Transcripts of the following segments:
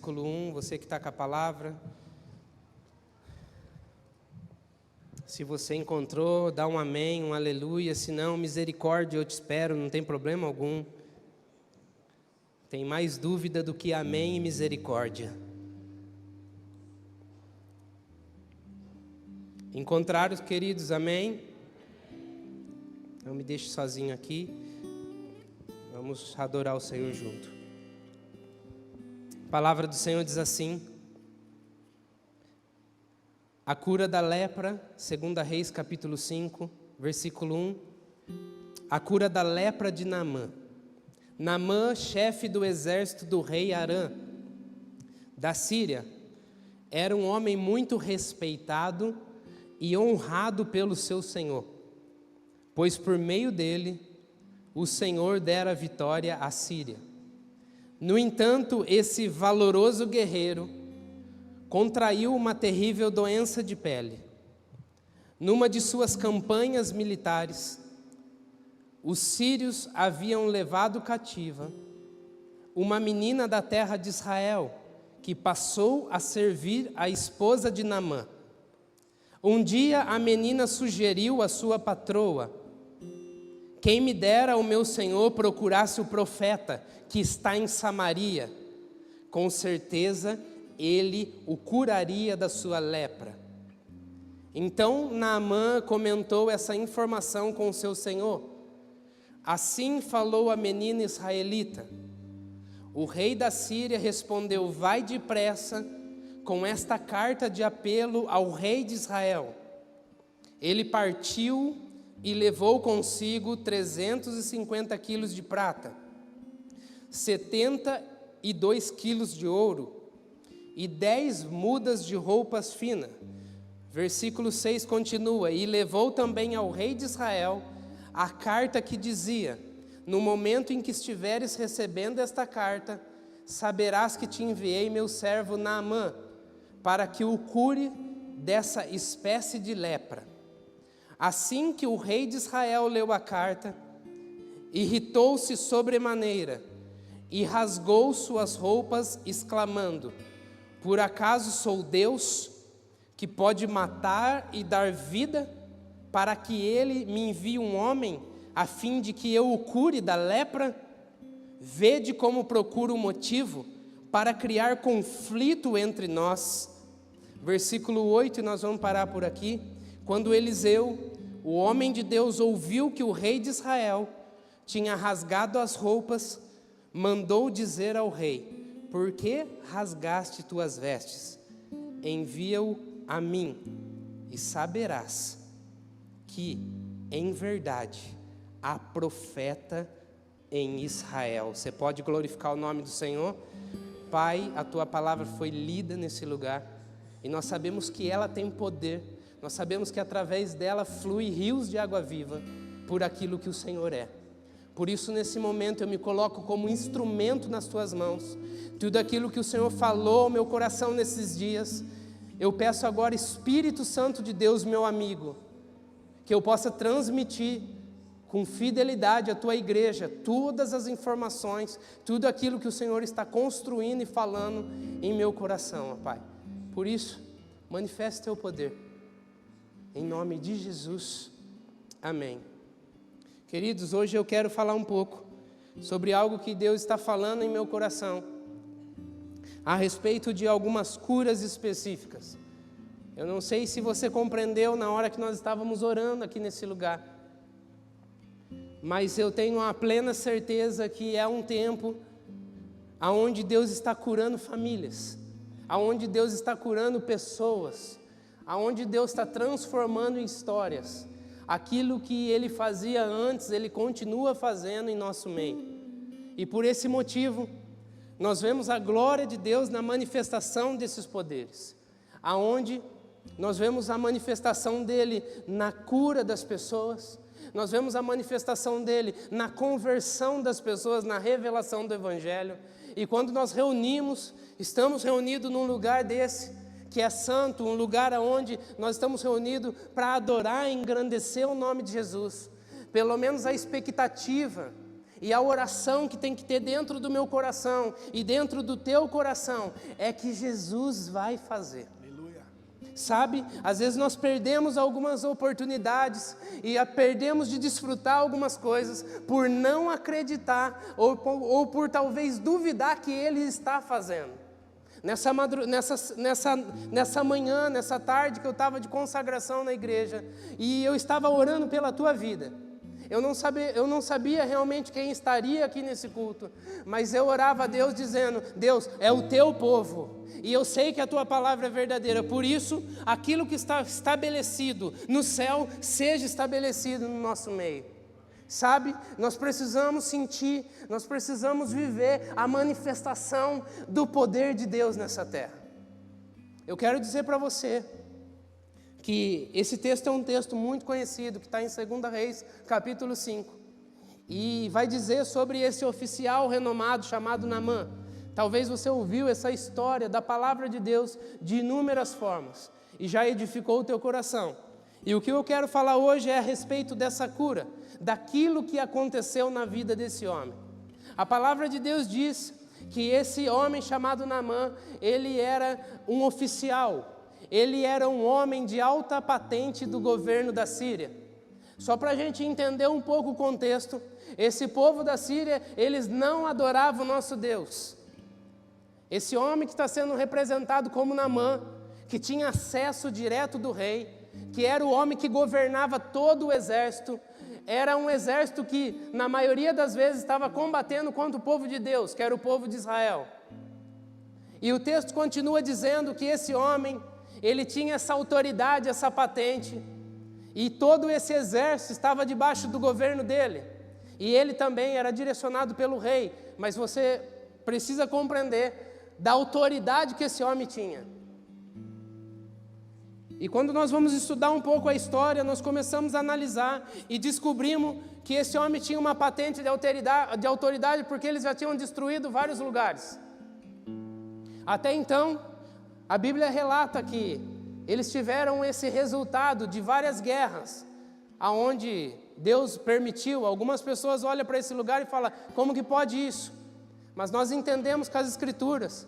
versículo 1, você que está com a palavra. Se você encontrou, dá um amém, um aleluia. Se não, misericórdia, eu te espero, não tem problema algum. Tem mais dúvida do que amém e misericórdia. Encontraram, queridos, amém? Não me deixe sozinho aqui. Vamos adorar o Senhor junto. A palavra do Senhor diz assim: a cura da lepra, 2 Reis capítulo 5, versículo 1. A cura da lepra de Naamã. Naamã, chefe do exército do rei Arã, da Síria, era um homem muito respeitado e honrado pelo seu senhor, pois por meio dele o Senhor dera vitória à Síria. No entanto, esse valoroso guerreiro contraiu uma terrível doença de pele. Numa de suas campanhas militares, os sírios haviam levado cativa uma menina da terra de Israel, que passou a servir a esposa de Naamã. Um dia a menina sugeriu à sua patroa: quem me dera o meu senhor procurasse o profeta que está em Samaria, com certeza ele o curaria da sua lepra. Então Naamã comentou essa informação com seu senhor. Assim falou a menina israelita. O rei da Síria respondeu: vai depressa com esta carta de apelo ao rei de Israel. Ele partiu e levou consigo 350 quilos de prata, 72 quilos de ouro e 10 mudas de roupas finas. Versículo 6 continua: e levou também ao rei de Israel a carta que dizia: no momento em que estiveres recebendo esta carta, saberás que te enviei meu servo Naamã, para que o cure dessa espécie de lepra. Assim que o rei de Israel leu a carta, irritou-se sobremaneira e rasgou suas roupas, exclamando: por acaso sou Deus, que pode matar e dar vida, para que ele me envie um homem, a fim de que eu o cure da lepra? Vede como procuro motivo para criar conflito entre nós. Versículo 8, e nós vamos parar por aqui. Quando Eliseu, o homem de Deus, ouviu que o rei de Israel tinha rasgado as roupas, mandou dizer ao rei: por que rasgaste tuas vestes? Envia-o a mim, e saberás que, em verdade, há profeta em Israel. Você pode glorificar o nome do Senhor? Pai, a tua palavra foi lida nesse lugar, e nós sabemos que ela tem poder. Nós sabemos que através dela flui rios de água viva por aquilo que o Senhor é. Por isso, nesse momento, eu me coloco como instrumento nas tuas mãos. Tudo aquilo que o Senhor falou ao meu coração nesses dias, eu peço agora, Espírito Santo de Deus, meu amigo, que eu possa transmitir com fidelidade à tua igreja todas as informações, tudo aquilo que o Senhor está construindo e falando em meu coração, ó Pai. Por isso, manifeste teu poder. Em nome de Jesus, amém. Queridos, hoje eu quero falar um pouco sobre algo que Deus está falando em meu coração, a respeito de algumas curas específicas. Eu não sei se você compreendeu na hora que nós estávamos orando aqui nesse lugar, mas eu tenho a plena certeza que é um tempo onde Deus está curando famílias, onde Deus está curando pessoas, aonde Deus está transformando em histórias. Aquilo que Ele fazia antes, Ele continua fazendo em nosso meio. E por esse motivo, nós vemos a glória de Deus na manifestação desses poderes, aonde nós vemos a manifestação dEle na cura das pessoas, nós vemos a manifestação dEle na conversão das pessoas, na revelação do Evangelho. E quando nós estamos reunidos num lugar desse, que é santo, um lugar onde nós estamos reunidos para adorar e engrandecer o nome de Jesus. Pelo menos a expectativa E a oração que tem que ter dentro do meu coração e dentro do teu coração é que Jesus vai fazer. Sabe, às vezes nós perdemos algumas oportunidades e perdemos de desfrutar algumas coisas por não acreditar ou por talvez duvidar que Ele está fazendo. Nessa manhã, nessa tarde que eu estava de consagração na igreja e eu estava orando pela tua vida. Eu não sabia realmente quem estaria aqui nesse culto, mas eu orava a Deus dizendo: Deus, é o teu povo, e eu sei que a tua palavra é verdadeira, por isso, aquilo que está estabelecido no céu, seja estabelecido no nosso meio. Sabe, nós precisamos sentir, nós precisamos viver a manifestação do poder de Deus nessa terra. Eu quero dizer para você que esse texto é um texto muito conhecido, que está em 2 Reis, capítulo 5. E vai dizer sobre esse oficial renomado chamado Naamã. Talvez você ouviu essa história da palavra de Deus de inúmeras formas e já edificou o teu coração. E o que eu quero falar hoje é a respeito dessa cura, daquilo que aconteceu na vida desse homem. A palavra de Deus diz que esse homem chamado Naamã, ele era um oficial. Ele era um homem de alta patente do governo da Síria. Só para a gente entender um pouco o contexto, esse povo da Síria, eles não adoravam o nosso Deus. Esse homem que está sendo representado como Naamã, que tinha acesso direto do rei, que era o homem que governava todo o exército, era um exército que, na maioria das vezes, estava combatendo contra o povo de Deus, que era o povo de Israel. E o texto continua dizendo que esse homem, ele tinha essa autoridade, essa patente, e todo esse exército estava debaixo do governo dele, e ele também era direcionado pelo rei, mas você precisa compreender da autoridade que esse homem tinha. E quando nós vamos estudar um pouco a história, nós começamos a analisar e descobrimos que esse homem tinha uma patente de autoridade porque eles já tinham destruído vários lugares. Até então, a Bíblia relata que eles tiveram esse resultado de várias guerras, aonde Deus permitiu. Algumas pessoas olham para esse lugar e falam: como que pode isso? Mas nós entendemos com as Escrituras,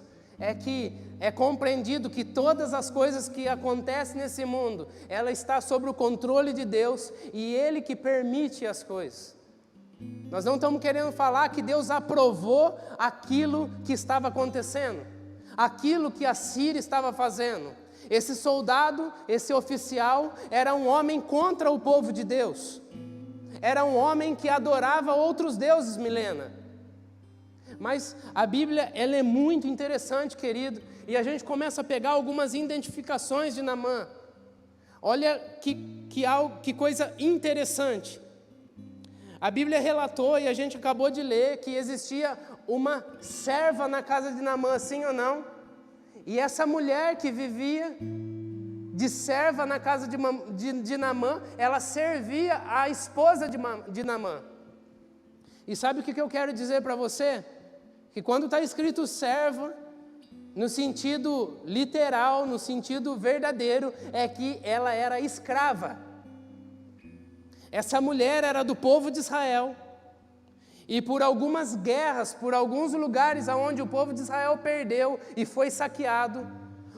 é compreendido que todas as coisas que acontecem nesse mundo, ela está sob o controle de Deus e Ele que permite as coisas. Nós não estamos querendo falar que Deus aprovou aquilo que estava acontecendo, aquilo que a Síria estava fazendo. Esse soldado, esse oficial, era um homem contra o povo de Deus. Era um homem que adorava outros deuses, Milena. Mas a Bíblia, ela é muito interessante, querido, e a gente começa a pegar algumas identificações de Naamã. Olha que coisa interessante. A Bíblia relatou, e a gente acabou de ler, que existia uma serva na casa de Naamã, sim ou não? E essa mulher que vivia de serva na casa de Naamã, ela servia a esposa de Naamã. E sabe o que eu quero dizer para você? Que quando está escrito serva, no sentido literal, no sentido verdadeiro, é que ela era escrava. Essa mulher era do povo de Israel. E por algumas guerras, por alguns lugares onde o povo de Israel perdeu e foi saqueado,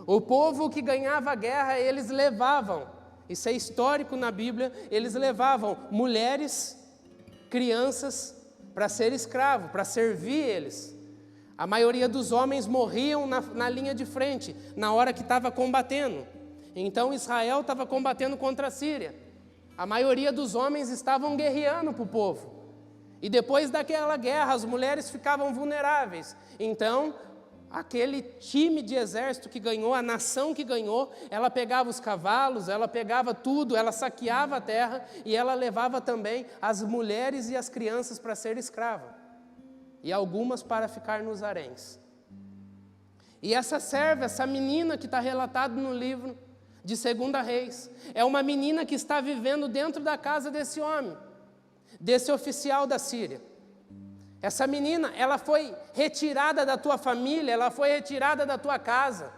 o povo que ganhava a guerra, eles levavam, isso é histórico na Bíblia, eles levavam mulheres, crianças, para ser escravo, para servir eles. A maioria dos homens morriam na linha de frente, na hora que estava combatendo. Então Israel estava combatendo contra a Síria. A maioria dos homens estavam guerreando para o povo. E depois daquela guerra, as mulheres ficavam vulneráveis. Então, aquele time de exército que ganhou, a nação que ganhou, ela pegava os cavalos, ela pegava tudo, ela saqueava a terra e ela levava também as mulheres e as crianças para ser escrava. E algumas para ficar nos haréns. E essa serva, essa menina que está relatado no livro de 2 Reis, é uma menina que está vivendo dentro da casa desse homem, desse oficial da Síria. Essa menina, ela foi retirada da tua família, ela foi retirada da tua casa,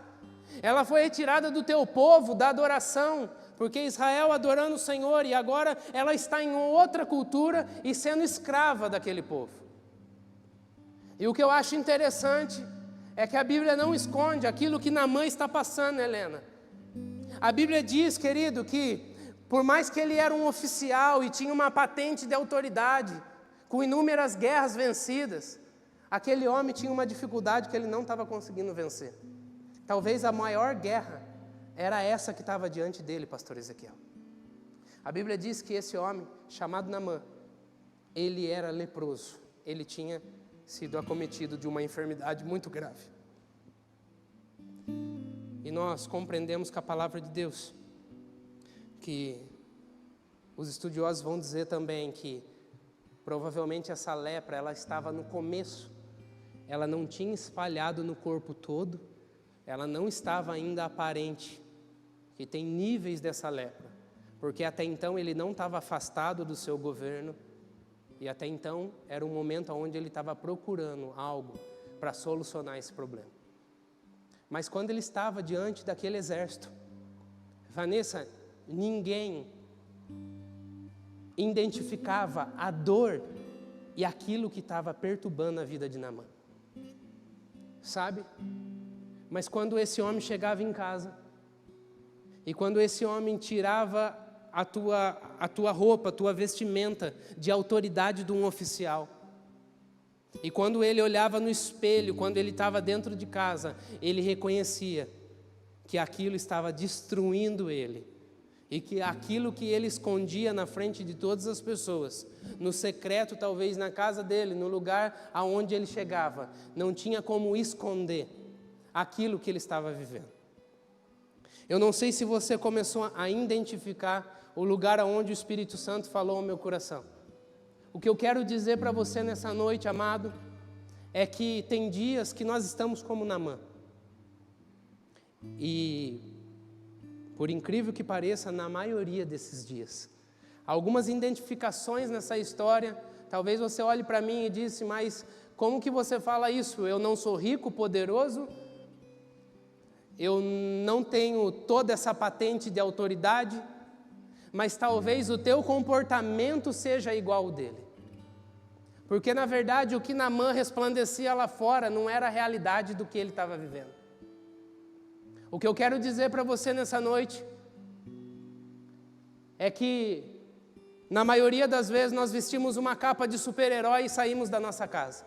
ela foi retirada do teu povo, da adoração, porque Israel adorando o Senhor, e agora ela está em outra cultura e sendo escrava daquele povo. E o que eu acho interessante é que a Bíblia não esconde aquilo que Naamã está passando, Helena. A Bíblia diz, querido, que por mais que ele era um oficial e tinha uma patente de autoridade, com inúmeras guerras vencidas, aquele homem tinha uma dificuldade que ele não estava conseguindo vencer. Talvez a maior guerra era essa que estava diante dele, pastor Ezequiel. A Bíblia diz que esse homem, chamado Naamã, ele era leproso. Ele tinha sido acometido de uma enfermidade muito grave. E nós compreendemos com a palavra de Deus que os estudiosos vão dizer também que provavelmente essa lepra, ela estava no começo, ela não tinha espalhado no corpo todo, ela não estava ainda aparente, que tem níveis dessa lepra, porque até então ele não estava afastado do seu governo, e até então era um momento onde ele estava procurando algo para solucionar esse problema. Mas quando ele estava diante daquele exército, Vanessa, ninguém identificava a dor e aquilo que estava perturbando a vida de Naamã. Sabe? Mas quando esse homem chegava em casa, e quando esse homem tirava a tua roupa, a tua vestimenta de autoridade de um oficial, e quando ele olhava no espelho, quando ele estava dentro de casa, ele reconhecia que aquilo estava destruindo ele, e que aquilo que ele escondia na frente de todas as pessoas, no secreto talvez na casa dele, no lugar aonde ele chegava, não tinha como esconder aquilo que ele estava vivendo. Eu não sei se você começou a identificar o lugar aonde o Espírito Santo falou ao meu coração. O que eu quero dizer para você nessa noite, amado, é que tem dias que nós estamos como Naamã. E, por incrível que pareça, na maioria desses dias, algumas identificações nessa história, talvez você olhe para mim e disse, mas como que você fala isso? Eu não sou rico, poderoso, eu não tenho toda essa patente de autoridade, mas talvez o teu comportamento seja igual ao dele. Porque, na verdade, o que Naamã resplandecia lá fora não era a realidade do que ele estava vivendo. O que eu quero dizer para você nessa noite é que, na maioria das vezes, nós vestimos uma capa de super-herói e saímos da nossa casa.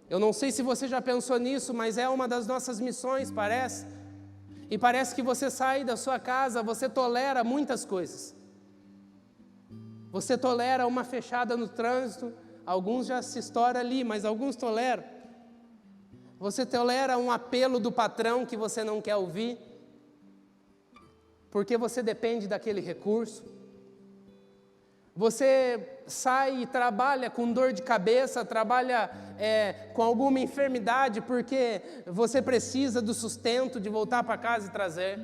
Eu não sei se você já pensou nisso, mas é uma das nossas missões, parece. E parece que você sai da sua casa, você tolera muitas coisas. Você tolera uma fechada no trânsito, alguns já se estouram ali, mas alguns toleram. Você tolera um apelo do patrão que você não quer ouvir, porque você depende daquele recurso. Você sai e trabalha com dor de cabeça, trabalha com alguma enfermidade, porque você precisa do sustento de voltar para casa e trazer.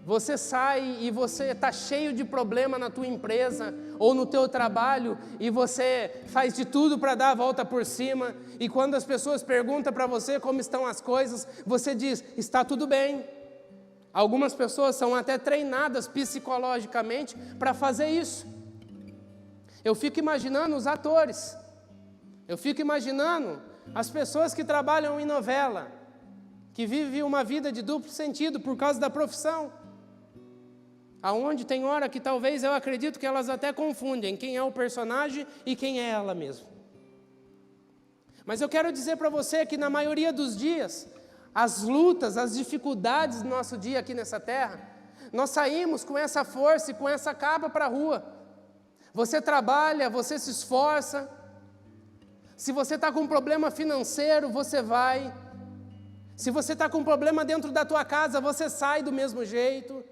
Você sai e você está cheio de problema na tua empresa ou no teu trabalho e você faz de tudo para dar a volta por cima. E quando as pessoas perguntam para você como estão as coisas, você diz, está tudo bem. Algumas pessoas são até treinadas psicologicamente para fazer isso. Eu fico imaginando os atores. Eu fico imaginando as pessoas que trabalham em novela, que vivem uma vida de duplo sentido por causa da profissão. Aonde tem hora que talvez eu acredito que elas até confundem quem é o personagem e quem é ela mesma. Mas eu quero dizer para você que na maioria dos dias, as lutas, as dificuldades do nosso dia aqui nessa terra, nós saímos com essa força e com essa capa para a rua. Você trabalha, você se esforça. Se você está com um problema financeiro, você vai. Se você está com um problema dentro da tua casa, você sai do mesmo jeito.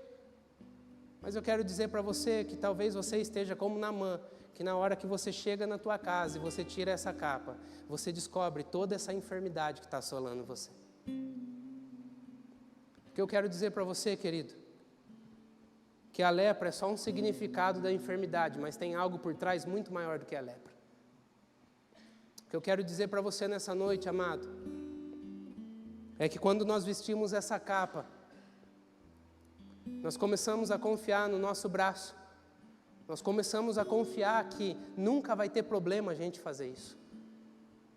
Mas eu quero dizer para você que talvez você esteja como Naamã, que na hora que você chega na tua casa e você tira essa capa, você descobre toda essa enfermidade que está assolando você. O que eu quero dizer para você, querido, que a lepra é só um significado da enfermidade, mas tem algo por trás muito maior do que a lepra. O que eu quero dizer para você nessa noite, amado, é que quando nós vestimos essa capa, nós começamos a confiar no nosso braço, Nós começamos a confiar que nunca vai ter problema a gente fazer isso.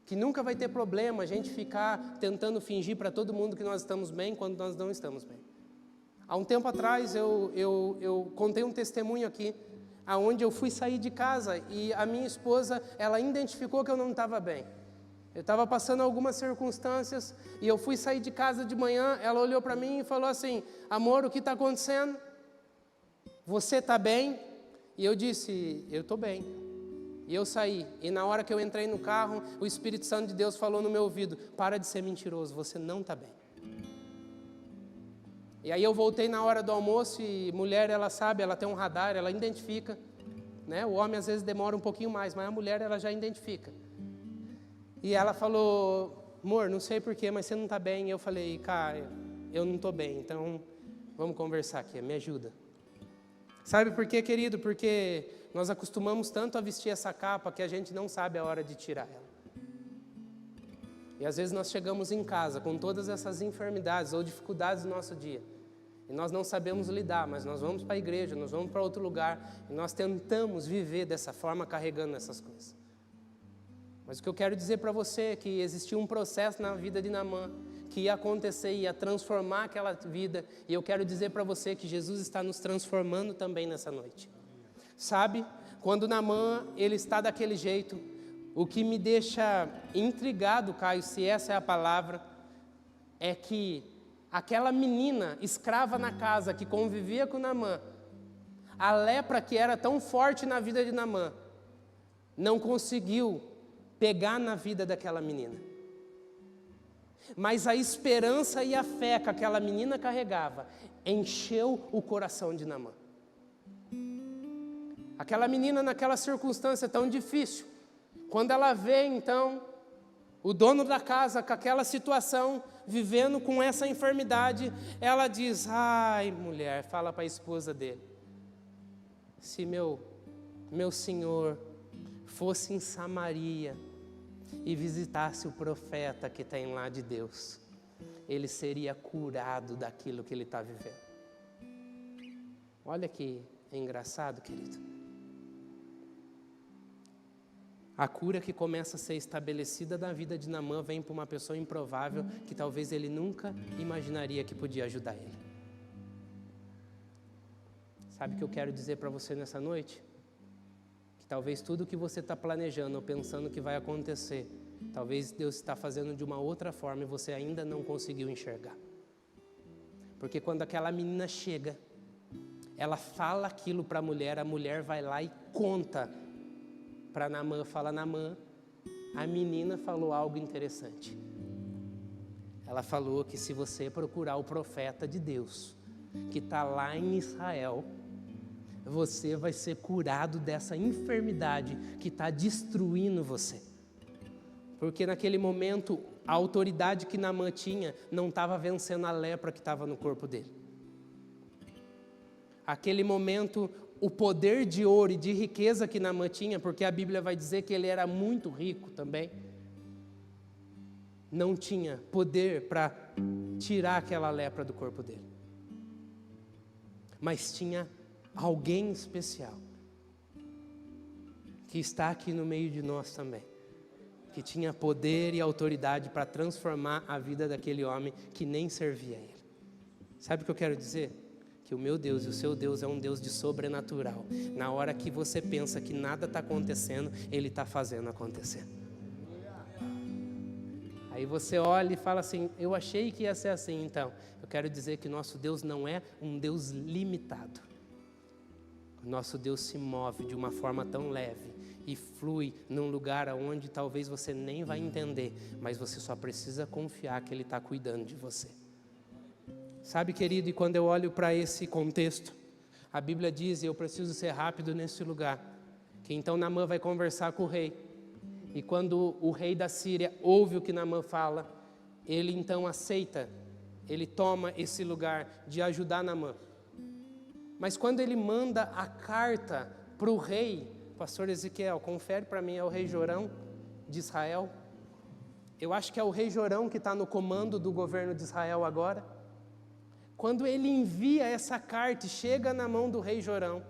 Que nunca vai ter problema a gente ficar tentando fingir para todo mundo que nós estamos bem quando nós não estamos bem. Há um tempo atrás eu contei um testemunho aqui, aonde eu fui sair de casa e a minha esposa, ela identificou que eu não estava bem. Eu estava passando algumas circunstâncias e eu fui sair de casa de manhã, ela olhou para mim e falou assim: amor, o que está acontecendo? Você está bem? E eu disse: eu estou bem. E eu saí, e na hora que eu entrei no carro, o Espírito Santo de Deus falou no meu ouvido: para de ser mentiroso, você não está bem. E aí eu voltei na hora do almoço e mulher, ela sabe, ela tem um radar, ela identifica, né? O homem às vezes demora um pouquinho mais, mas a mulher ela já identifica. E ela falou: amor, não sei porquê, mas você não está bem. E eu falei: cara, eu não estou bem, então vamos conversar aqui, me ajuda. Sabe por quê, querido? Porque nós acostumamos tanto a vestir essa capa que a gente não sabe a hora de tirar ela. E às vezes nós chegamos em casa com todas essas enfermidades ou dificuldades do nosso dia. E nós não sabemos lidar, mas nós vamos para a igreja, nós vamos para outro lugar. E nós tentamos viver dessa forma, carregando essas coisas. Mas o que eu quero dizer para você é que existia um processo na vida de Naamã que ia acontecer, ia transformar aquela vida. E eu quero dizer para você que Jesus está nos transformando também nessa noite. Sabe, quando Naamã, ele está daquele jeito, o que me deixa intrigado, Caio, se essa é a palavra, é que aquela menina escrava na casa que convivia com Naamã, a lepra que era tão forte na vida de Naamã, não conseguiu pegar na vida daquela menina. Mas a esperança e a fé que aquela menina carregava encheu o coração de Naamã. Aquela menina naquela circunstância tão difícil, quando ela vê então o dono da casa com aquela situação, vivendo com essa enfermidade, ela diz: ai mulher, fala para a esposa dele, se meu senhor fosse em Samaria e visitasse o profeta que tem lá de Deus, ele seria curado daquilo que ele está vivendo. Olha que engraçado, querido. A cura que começa a ser estabelecida na vida de Naamã vem para uma pessoa improvável que talvez ele nunca imaginaria que podia ajudar ele. Sabe o que eu quero dizer para você nessa noite? Que talvez tudo que você está planejando ou pensando que vai acontecer, talvez Deus está fazendo de uma outra forma e você ainda não conseguiu enxergar. Porque quando aquela menina chega, ela fala aquilo para a mulher vai lá e conta para Naamã, fala: Naamã, a menina falou algo interessante. Ela falou que se você procurar o profeta de Deus, que está lá em Israel, você vai ser curado dessa enfermidade que está destruindo você. Porque naquele momento, a autoridade que Naamã tinha não estava vencendo a lepra que estava no corpo dele. Aquele momento, o poder de ouro e de riqueza que Naamã tinha, porque a Bíblia vai dizer que ele era muito rico também, não tinha poder para tirar aquela lepra do corpo dele. Mas tinha alguém especial, que está aqui no meio de nós também, que tinha poder e autoridade para transformar a vida daquele homem que nem servia a ele. Sabe o que eu quero dizer? Que o meu Deus e o seu Deus é um Deus de sobrenatural. Na hora que você pensa que nada está acontecendo, Ele está fazendo acontecer. Aí você olha e fala assim: eu achei que ia ser assim. Então, eu quero dizer que nosso Deus não é um Deus limitado. O nosso Deus se move de uma forma tão leve e flui num lugar onde talvez você nem vai entender, mas você só precisa confiar que Ele está cuidando de você. Sabe, querido, e quando eu olho para esse contexto, a Bíblia diz, e eu preciso ser rápido nesse lugar, que então Naamã vai conversar com o rei. E quando o rei da Síria ouve o que Naamã fala, ele então aceita, ele toma esse lugar de ajudar Naamã. Mas quando ele manda a carta para o rei, pastor Ezequiel, confere para mim, é o rei Jorão de Israel. Eu acho que é o rei Jorão que está no comando do governo de Israel agora. Quando ele envia essa carta e chega na mão do rei Jorão,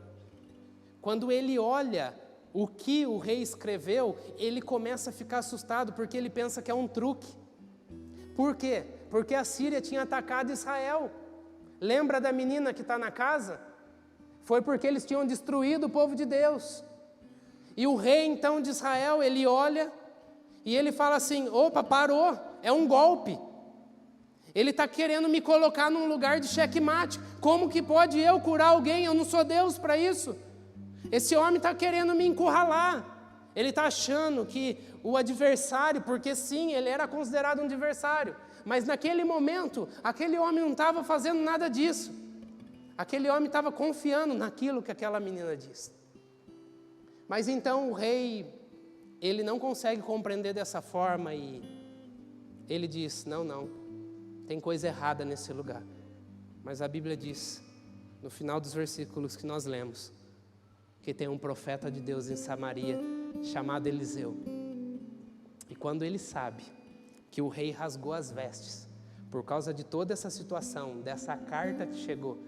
Quando ele olha o que o rei escreveu, ele começa a ficar assustado, porque ele pensa que é um truque. Por quê? Porque a Síria tinha atacado Israel. Lembra da menina que está na casa? Foi porque eles tinham destruído o povo de Deus. E o rei então de Israel, ele olha e ele fala assim: opa, parou, é um golpe. Ele está querendo me colocar num lugar de xeque-mate. Como que pode eu curar alguém? Eu não sou Deus para isso. Esse homem está querendo me encurralar. Ele está achando que o adversário, porque sim, ele era considerado um adversário, mas naquele momento, aquele homem não estava fazendo nada disso. Aquele homem estava confiando naquilo que aquela menina disse. Mas então o rei, ele não consegue compreender dessa forma e ele diz: não, tem coisa errada nesse lugar. Mas a Bíblia diz, no final dos versículos que nós lemos, que tem um profeta de Deus em Samaria, chamado Eliseu. E quando ele sabe que o rei rasgou as vestes, por causa de toda essa situação, dessa carta que chegou,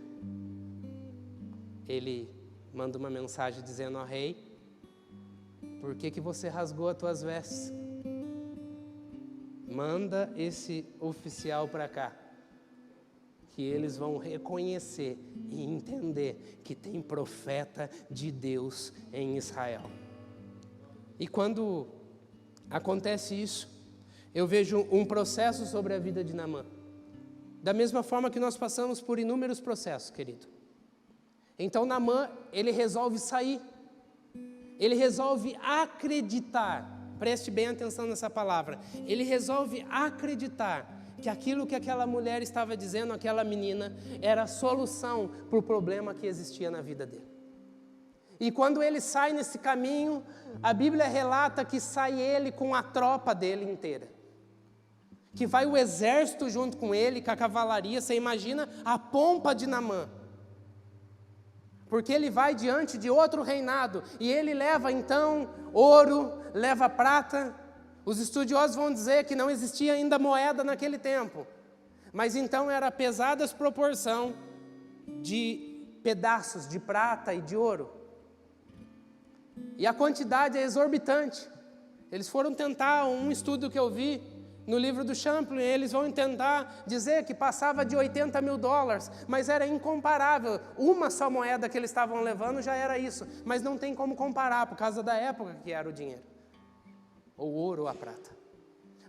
ele manda uma mensagem dizendo ao rei: por que você rasgou as tuas vestes? Manda esse oficial para cá, que eles vão reconhecer e entender que tem profeta de Deus em Israel. E quando acontece isso, eu vejo um processo sobre a vida de Naamã. Da mesma forma que nós passamos por inúmeros processos, querido. Então Naamã, ele resolve sair. Ele resolve acreditar. Preste bem atenção nessa palavra. Ele resolve acreditar que aquilo que aquela mulher estava dizendo, aquela menina, era a solução para o problema que existia na vida dele. E quando ele sai nesse caminho, a Bíblia relata que sai ele com a tropa dele inteira. Que vai o exército junto com ele, com a cavalaria. Você imagina a pompa de Naamã. Porque ele vai diante de outro reinado, e ele leva então ouro, leva prata. Os estudiosos vão dizer que não existia ainda moeda naquele tempo, mas então era pesadas proporção de pedaços de prata e de ouro. E a quantidade é exorbitante. Eles foram tentar, um estudo que eu vi no livro do Champlin, eles vão tentar dizer que passava de $80 mil, mas era incomparável. Uma só moeda que eles estavam levando já era isso, mas não tem como comparar, por causa da época que era o dinheiro, ou o ouro ou a prata.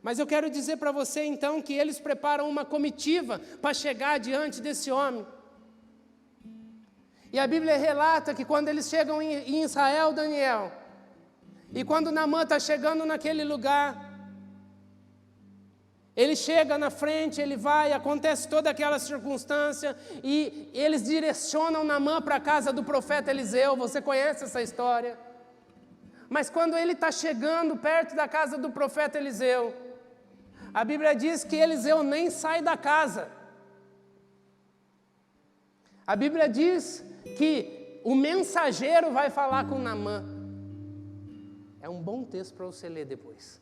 Mas eu quero dizer para você então que eles preparam uma comitiva para chegar diante desse homem. E a Bíblia relata que quando eles chegam em Israel, Daniel, e quando Naamã está chegando naquele lugar, ele chega na frente, ele vai, acontece toda aquela circunstância, e eles direcionam Naamã para a casa do profeta Eliseu. Você conhece essa história? Mas quando ele está chegando perto da casa do profeta Eliseu, a Bíblia diz que Eliseu nem sai da casa. A Bíblia diz que o mensageiro vai falar com Naamã. É um bom texto para você ler depois.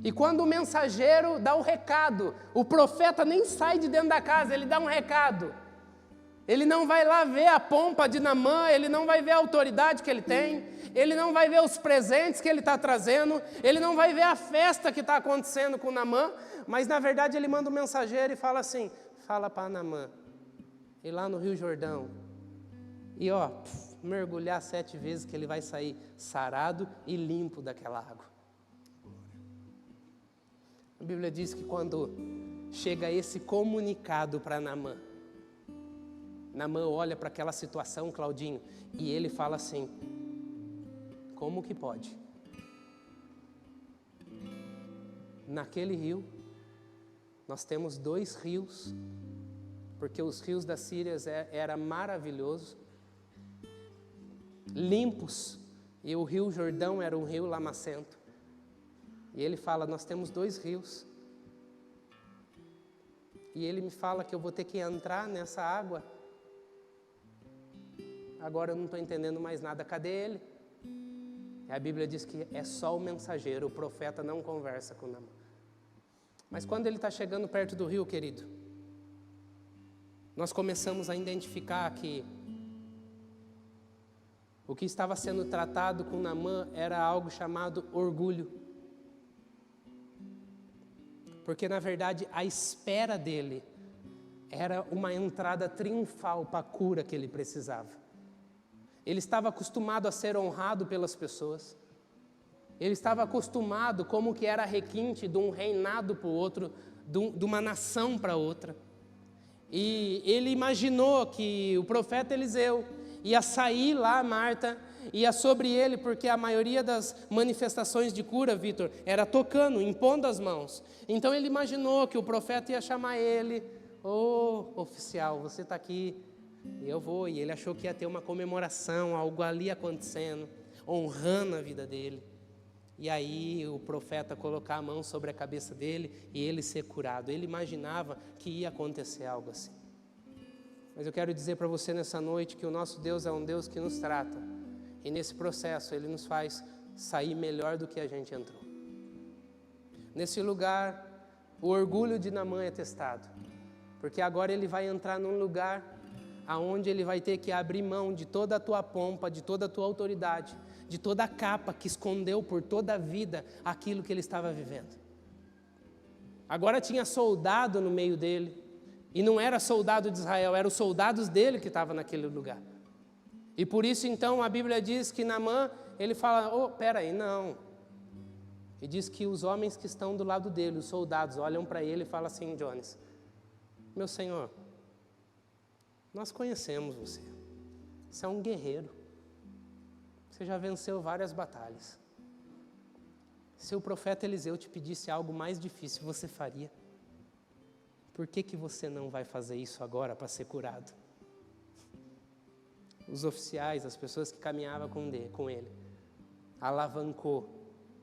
E quando o mensageiro dá o recado, o profeta nem sai de dentro da casa, ele dá um recado. Ele não vai lá ver a pompa de Naamã, ele não vai ver a autoridade que ele tem, ele não vai ver os presentes que ele está trazendo, ele não vai ver a festa que está acontecendo com Naamã, mas na verdade ele manda um mensageiro e fala assim: fala para Naamã, ir lá no Rio Jordão, e mergulhar 7 vezes que ele vai sair sarado e limpo daquela água. A Bíblia diz que quando chega esse comunicado para Naamã, Naamã olha para aquela situação, Claudinho, e ele fala assim: como que pode? Naquele rio, nós temos 2 rios, porque os rios da Síria eram maravilhosos, limpos, e o rio Jordão era um rio lamacento. E ele fala: nós temos 2 rios. E ele me fala que eu vou ter que entrar nessa água. Agora eu não estou entendendo mais nada, cadê ele? E a Bíblia diz que é só o mensageiro, o profeta não conversa com Naamã. Mas quando ele está chegando perto do rio, querido, nós começamos a identificar que O que estava sendo tratado com Naamã era algo chamado orgulho. Porque, na verdade, a espera dele era uma entrada triunfal para a cura que ele precisava. Ele estava acostumado a ser honrado pelas pessoas. Ele estava acostumado como que era requinte de um reinado para o outro, de uma nação para outra. E ele imaginou que o profeta Eliseu ia sair lá, Marta, ia sobre ele, porque a maioria das manifestações de cura, Vitor, era tocando, impondo as mãos. Então ele imaginou que o profeta ia chamar ele, oficial, você está aqui, eu vou. E ele achou que ia ter uma comemoração, algo ali acontecendo, honrando a vida dele. E aí o profeta colocar a mão sobre a cabeça dele e ele ser curado. Ele imaginava que ia acontecer algo assim. Mas eu quero dizer para você nessa noite que o nosso Deus é um Deus que nos trata. E nesse processo Ele nos faz sair melhor do que a gente entrou. Nesse lugar, o orgulho de Naamã é testado. Porque agora ele vai entrar num lugar aonde ele vai ter que abrir mão de toda a tua pompa, de toda a tua autoridade, de toda a capa que escondeu por toda a vida aquilo que ele estava vivendo. Agora tinha soldado no meio dele. E não era soldado de Israel, eram os soldados dele que estavam naquele lugar. E por isso, então, a Bíblia diz que Naamã, ele fala, peraí, não. E diz que os homens que estão do lado dele, os soldados, olham para ele e falam assim, Jones, meu senhor, nós conhecemos você. Você é um guerreiro. Você já venceu várias batalhas. Se o profeta Eliseu te pedisse algo mais difícil, você faria? Por que você não vai fazer isso agora para ser curado? Os oficiais, as pessoas que caminhavam com ele, alavancou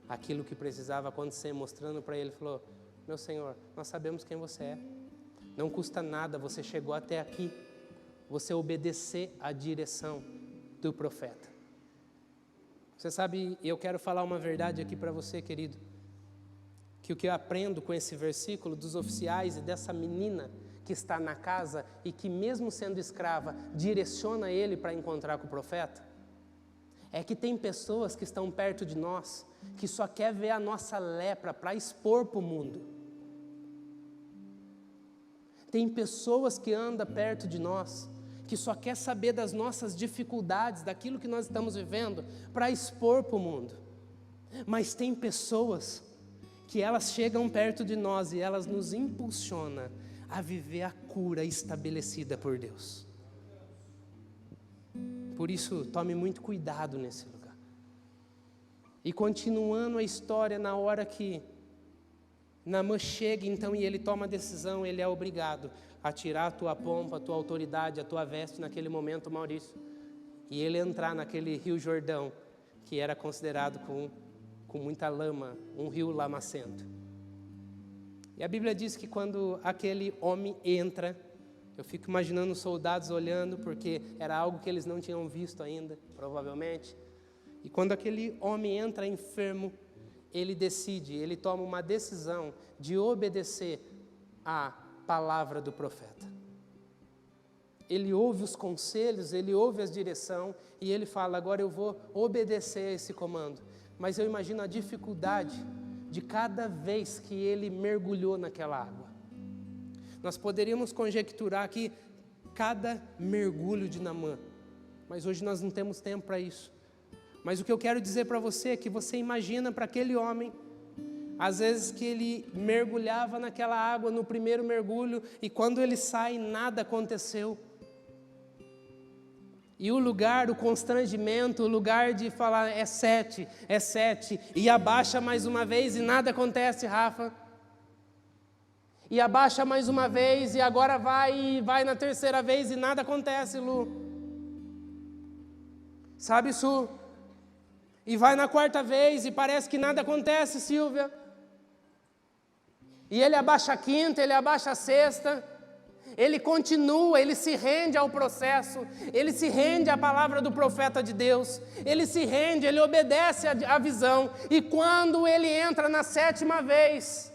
aquilo que precisava acontecer, mostrando para ele, falou, meu senhor, nós sabemos quem você é. Não custa nada, você chegou até aqui, você obedecer à direção do profeta. Você sabe, eu quero falar uma verdade aqui para você, querido, que o que eu aprendo com esse versículo dos oficiais e dessa menina que está na casa e que mesmo sendo escrava, direciona ele para encontrar com o profeta, é que tem pessoas que estão perto de nós, que só quer ver a nossa lepra para expor para o mundo. Tem pessoas que andam perto de nós, que só quer saber das nossas dificuldades, daquilo que nós estamos vivendo, para expor para o mundo. Mas tem pessoas que elas chegam perto de nós e elas nos impulsionam a viver a cura estabelecida por Deus. Por isso, tome muito cuidado nesse lugar. E continuando a história, na hora que Naamã chega, então, e ele toma a decisão, ele é obrigado a tirar a tua pompa, a tua autoridade, a tua veste naquele momento, Maurício, e ele entrar naquele rio Jordão, que era considerado com muita lama, um rio lamacento. E a Bíblia diz que quando aquele homem entra, eu fico imaginando os soldados olhando, porque era algo que eles não tinham visto ainda, provavelmente. E quando aquele homem entra enfermo, ele decide, ele toma uma decisão de obedecer à palavra do profeta. Ele ouve os conselhos, ele ouve a direção e ele fala, agora eu vou obedecer a esse comando. Mas eu imagino a dificuldade de cada vez que ele mergulhou naquela água. Nós poderíamos conjecturar aqui cada mergulho de Naamã, mas hoje nós não temos tempo para isso. Mas o que eu quero dizer para você é que você imagina para aquele homem, às vezes que ele mergulhava naquela água no primeiro mergulho e quando ele sai nada aconteceu. E o lugar, o constrangimento, o lugar de falar é 7, e abaixa mais uma vez e nada acontece, Rafa. E abaixa mais uma vez e agora vai na terceira vez e nada acontece, Lu. Sabe, Su? E vai na quarta vez e parece que nada acontece, Silvia. E ele abaixa a quinta, ele abaixa a sexta. Ele continua, ele se rende ao processo, ele se rende à palavra do profeta de Deus, ele se rende, ele obedece à visão, e quando ele entra na 7ª vez,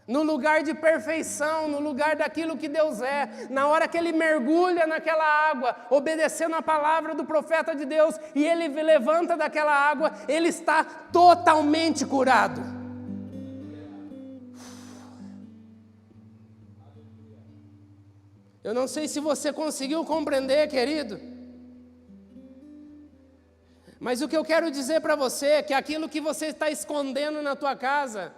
no lugar de perfeição, no lugar daquilo que Deus é, na hora que ele mergulha naquela água, obedecendo a palavra do profeta de Deus, e ele levanta daquela água, ele está totalmente curado. Eu não sei se você conseguiu compreender, querido, mas o que eu quero dizer para você é que aquilo que você está escondendo na tua casa,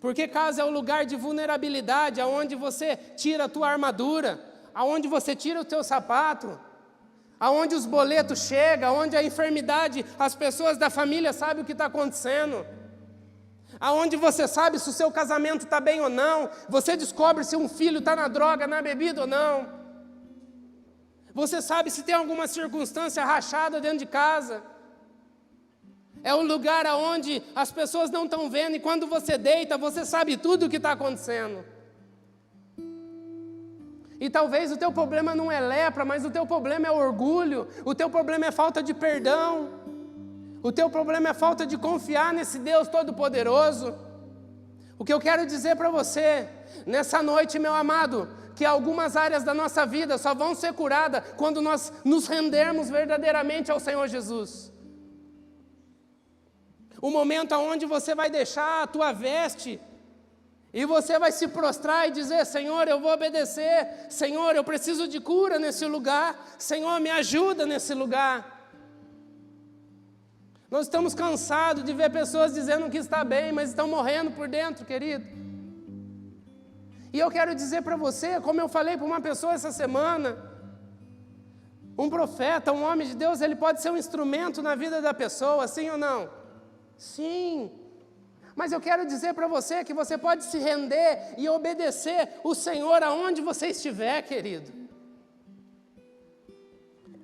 porque casa é o lugar de vulnerabilidade, aonde você tira a tua armadura, aonde você tira o teu sapato, aonde os boletos chegam, aonde a enfermidade, as pessoas da família sabem o que está acontecendo, aonde você sabe se o seu casamento está bem ou não, você descobre se um filho está na droga, na bebida ou não, você sabe se tem alguma circunstância rachada dentro de casa. É o lugar onde as pessoas não estão vendo, e quando você deita, você sabe tudo o que está acontecendo. E talvez o teu problema não é lepra, mas o teu problema é orgulho, o teu problema é falta de perdão, o teu problema é falta de confiar nesse Deus Todo-Poderoso. O que eu quero dizer para você, nessa noite, meu amado, que algumas áreas da nossa vida só vão ser curadas quando nós nos rendermos verdadeiramente ao Senhor Jesus. O momento onde você vai deixar a tua veste e você vai se prostrar e dizer: Senhor, eu vou obedecer, Senhor, eu preciso de cura nesse lugar, Senhor, me ajuda nesse lugar. Nós estamos cansados de ver pessoas dizendo que está bem, mas estão morrendo por dentro, querido. E eu quero dizer para você, como eu falei para uma pessoa essa semana, um profeta, um homem de Deus, ele pode ser um instrumento na vida da pessoa, sim ou não? Sim, mas eu quero dizer para você que você pode se render e obedecer o Senhor aonde você estiver, querido.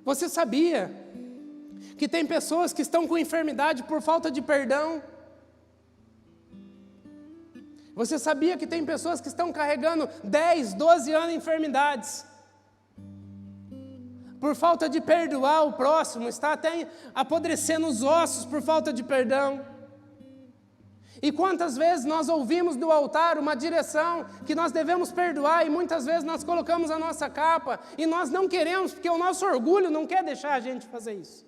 Você sabia que tem pessoas que estão com enfermidade por falta de perdão? Você sabia que tem pessoas que estão carregando 10, 12 anos de enfermidades? Por falta de perdoar o próximo, está até apodrecendo os ossos por falta de perdão. E quantas vezes nós ouvimos do altar uma direção que nós devemos perdoar, e muitas vezes nós colocamos a nossa capa, e nós não queremos, porque o nosso orgulho não quer deixar a gente fazer isso.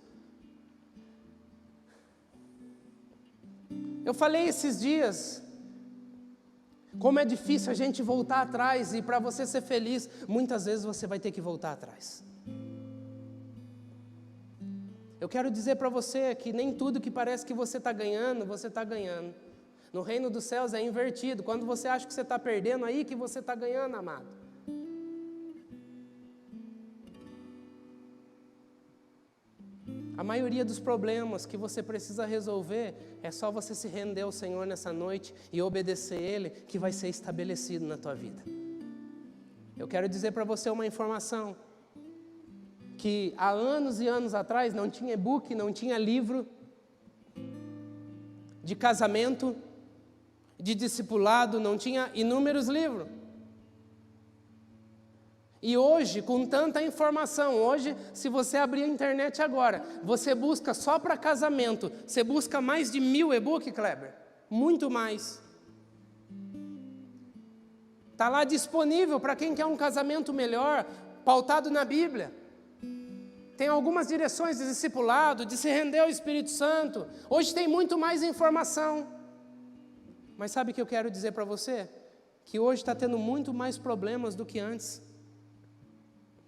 Eu falei esses dias, como é difícil a gente voltar atrás, e para você ser feliz, muitas vezes você vai ter que voltar atrás. Eu quero dizer para você que nem tudo que parece que você está ganhando, você está ganhando. No reino dos céus é invertido. Quando você acha que você está perdendo, aí que você está ganhando, amado. A maioria dos problemas que você precisa resolver, é só você se render ao Senhor nessa noite e obedecer Ele, que vai ser estabelecido na tua vida. Eu quero dizer para você uma informação, que há anos e anos atrás não tinha e-book, não tinha livro de casamento, de discipulado, não tinha inúmeros livros. E hoje, com tanta informação, hoje, se você abrir a internet agora, você busca só para casamento, você busca mais de 1000 e-book, Kleber? Muito mais. Está lá disponível para quem quer um casamento melhor, pautado na Bíblia. Tem algumas direções de discipulado, de se render ao Espírito Santo. Hoje tem muito mais informação. Mas sabe o que eu quero dizer para você? Que hoje está tendo muito mais problemas do que antes.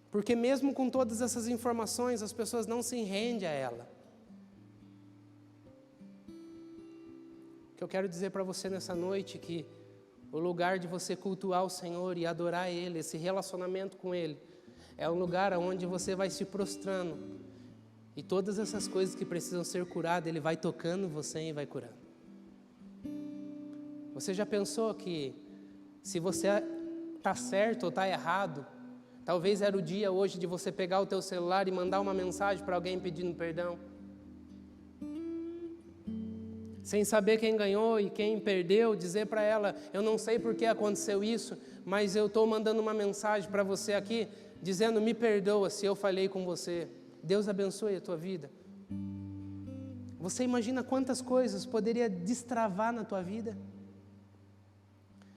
Porque mesmo com todas essas informações, as pessoas não se rendem a ela. O que eu quero dizer para você nessa noite, que o lugar de você cultuar o Senhor e adorar Ele, esse relacionamento com Ele, é um lugar onde você vai se prostrando. E todas essas coisas que precisam ser curadas, Ele vai tocando você e vai curando. Você já pensou que se você está certo ou está errado, talvez era o dia hoje de você pegar o teu celular e mandar uma mensagem para alguém pedindo perdão? Sem saber quem ganhou e quem perdeu, dizer para ela: eu não sei por que aconteceu isso, mas eu estou mandando uma mensagem para você aqui, dizendo: me perdoa se eu falhei com você. Deus abençoe a tua vida. Você imagina quantas coisas poderia destravar na tua vida?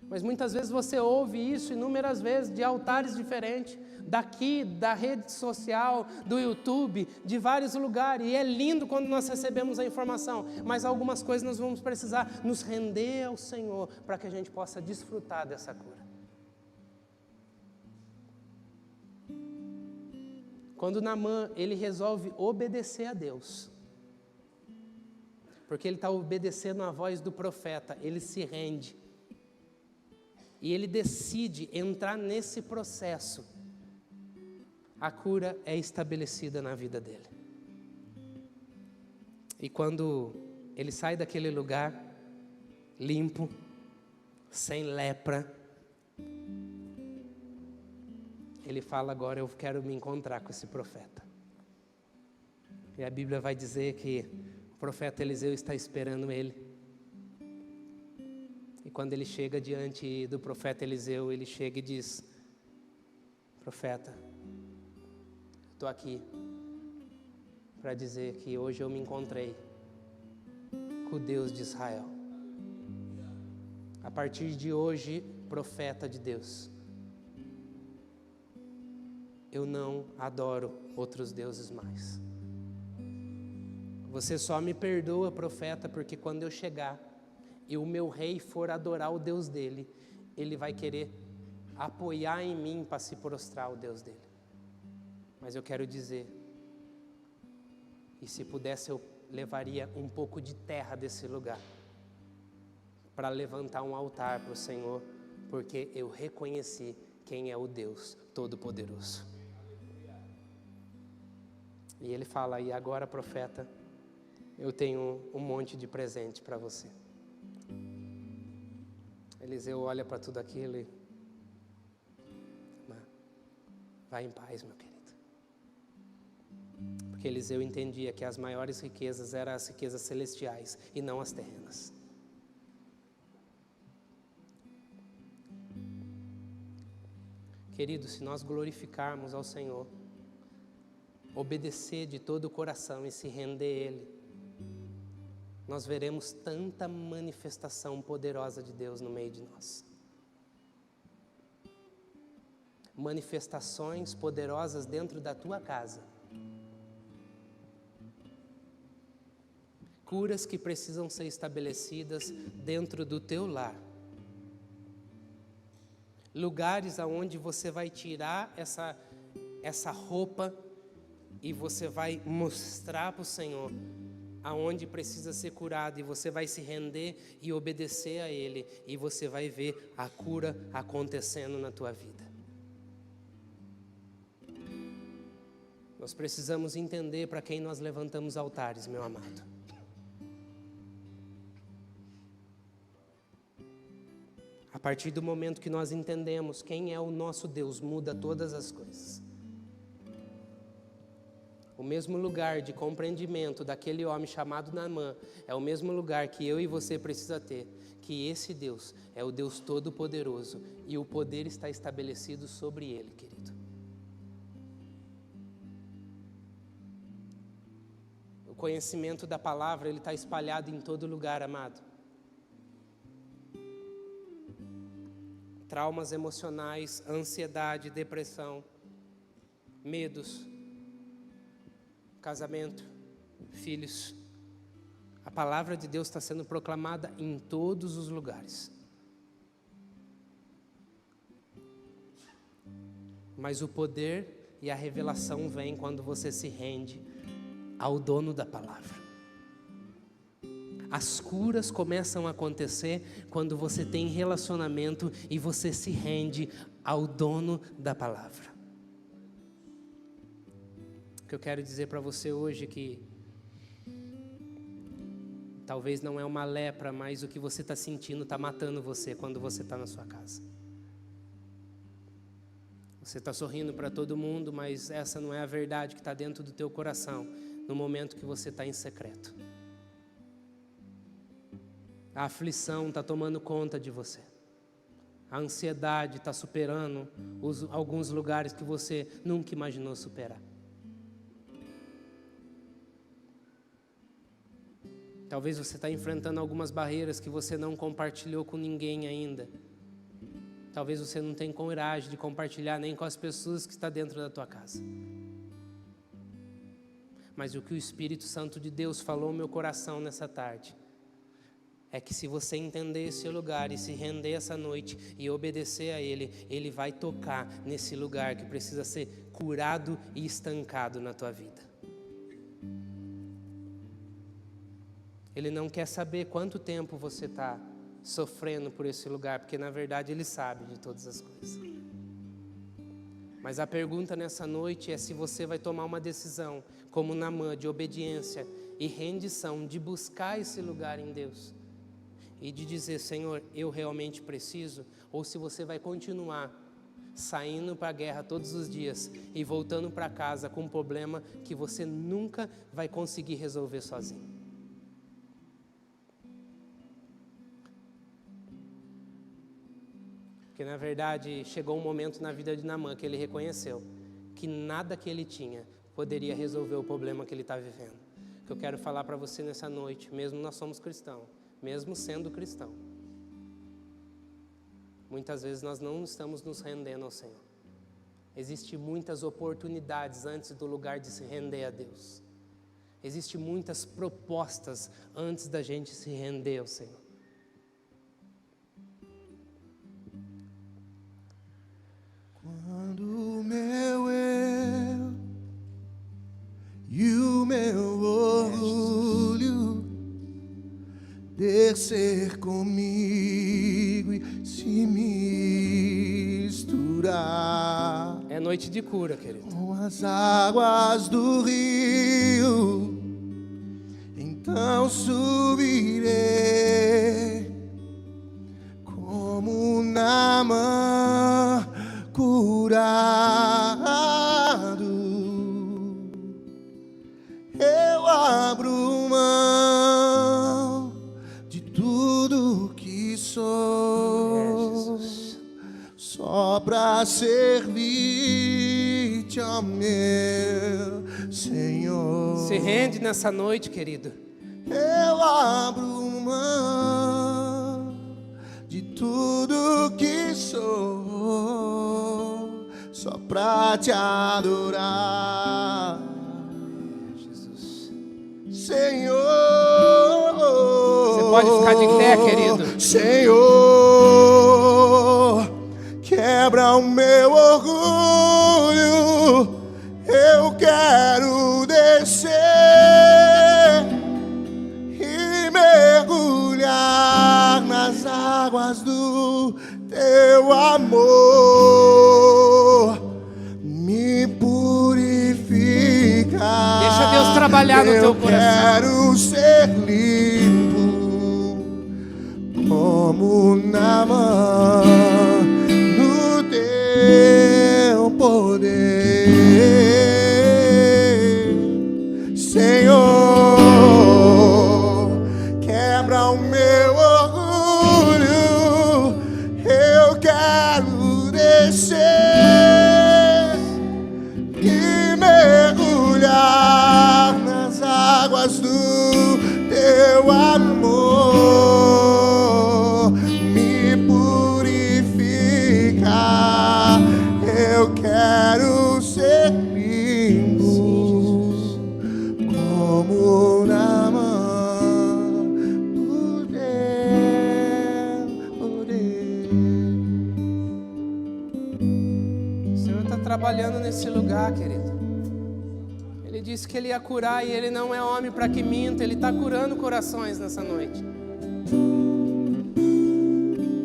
Mas muitas vezes você ouve isso inúmeras vezes, de altares diferentes, daqui, da rede social, do YouTube, de vários lugares. E é lindo quando nós recebemos a informação, mas algumas coisas nós vamos precisar nos render ao Senhor, para que a gente possa desfrutar dessa cura. Quando Naamã, ele resolve obedecer a Deus, porque ele está obedecendo a voz do profeta, ele se rende. E ele decide entrar nesse processo. A cura é estabelecida na vida dele. E quando ele sai daquele lugar, limpo, sem lepra, ele fala: agora eu quero me encontrar com esse profeta. E a Bíblia vai dizer que o profeta Eliseu está esperando ele. E quando ele chega diante do profeta Eliseu, ele chega e diz: profeta, estou aqui para dizer que hoje eu me encontrei com o Deus de Israel. A partir de hoje, profeta de Deus, eu não adoro outros deuses mais. Você só me perdoa, profeta, porque quando eu chegar e o meu rei for adorar o Deus dele, ele vai querer apoiar em mim para se prostrar ao Deus dele. Mas eu quero dizer, e se pudesse eu levaria um pouco de terra desse lugar, para levantar um altar para o Senhor, porque eu reconheci quem é o Deus Todo-Poderoso. E ele fala: e agora, profeta, eu tenho um monte de presente para você. Eliseu olha para tudo aquilo e: vai em paz, meu querido. Porque Eliseu entendia que as maiores riquezas eram as riquezas celestiais e não as terrenas. Querido, se nós glorificarmos ao Senhor, obedecer de todo o coração e se render a Ele, nós veremos tanta manifestação poderosa de Deus no meio de nós. Manifestações poderosas dentro da tua casa. Curas que precisam ser estabelecidas dentro do teu lar. Lugares aonde você vai tirar essa roupa e você vai mostrar para o Senhor aonde precisa ser curado, e você vai se render e obedecer a Ele, e você vai ver a cura acontecendo na tua vida. Nós precisamos entender para quem nós levantamos altares, meu amado. A partir do momento que nós entendemos quem é o nosso Deus, muda todas as coisas. O mesmo lugar de compreendimento daquele homem chamado Naamã é o mesmo lugar que eu e você precisa ter, que esse Deus é o Deus Todo-Poderoso e o poder está estabelecido sobre ele, querido. O conhecimento da palavra, ele está espalhado em todo lugar, amado. Traumas emocionais, ansiedade, depressão, medos, casamento, filhos. A palavra de Deus está sendo proclamada em todos os lugares. Mas o poder e a revelação vem quando você se rende ao dono da palavra. As curas começam a acontecer quando você tem relacionamento e você se rende ao dono da palavra. O que eu quero dizer para você hoje é que talvez não é uma lepra, mas o que você está sentindo está matando você quando você está na sua casa. Você está sorrindo para todo mundo, mas essa não é a verdade que está dentro do teu coração no momento que você está em secreto. A aflição está tomando conta de você. A ansiedade está superando alguns lugares que você nunca imaginou superar. Talvez você está enfrentando algumas barreiras que você não compartilhou com ninguém ainda. Talvez você não tenha coragem de compartilhar nem com as pessoas que estão dentro da tua casa. Mas o que o Espírito Santo de Deus falou no meu coração nessa tarde é que se você entender esse lugar e se render essa noite e obedecer a Ele, Ele vai tocar nesse lugar que precisa ser curado e estancado na tua vida. Ele não quer saber quanto tempo você está sofrendo por esse lugar, porque na verdade Ele sabe de todas as coisas. Mas a pergunta nessa noite é se você vai tomar uma decisão, como Naamã, de obediência e rendição, de buscar esse lugar em Deus. E de dizer, Senhor, eu realmente preciso, ou se você vai continuar saindo para a guerra todos os dias e voltando para casa com um problema que você nunca vai conseguir resolver sozinho. Porque na verdade chegou um momento na vida de Naamã que ele reconheceu que nada que ele tinha poderia resolver o problema que ele está vivendo. O que eu quero falar para você nessa noite, mesmo nós somos cristãos, mesmo sendo cristão, muitas vezes nós não estamos nos rendendo ao Senhor. Existem muitas oportunidades antes do lugar de se render a Deus. Existem muitas propostas antes da gente se render ao Senhor. Quando o meu eu e o meu orgulho descer comigo e se misturar, É noite de cura, querido. com as águas do rio, então subirei como Naamã curado. Eu abro mão de tudo que sou, só pra servir-te, ó meu Senhor. Se rende nessa noite, querido. Eu abro mão de tudo que sou, só pra te adorar, Jesus. Senhor. Você pode ficar de pé, querido. Senhor, quebra o meu orgulho, eu quero descer e mergulhar nas águas do teu amor, me purifica. Deixa Deus trabalhar no teu coração. Eu quero ser limpo como Naamã no teu poder, Senhor. Quebra o meu orgulho, eu quero descer e mergulhar nas águas do teu amor, me purifica. Eu quero ser limpo como Naamã no teu poder. O Senhor está trabalhando nesse lugar, querido. Ele disse que Ele ia curar e Ele não é homem para que minta. Ele está curando corações nessa noite.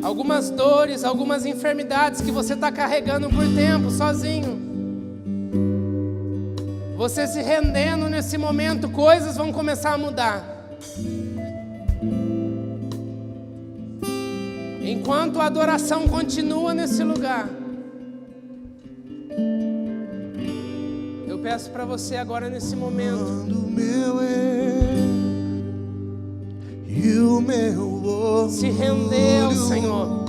Algumas dores, algumas enfermidades que você está carregando por tempo, sozinho. Você se rendendo nesse momento, coisas vão começar a mudar. Enquanto a adoração continua nesse lugar, eu peço para você agora nesse momento, Quando o meu eu e o meu orgulho se render ao Senhor.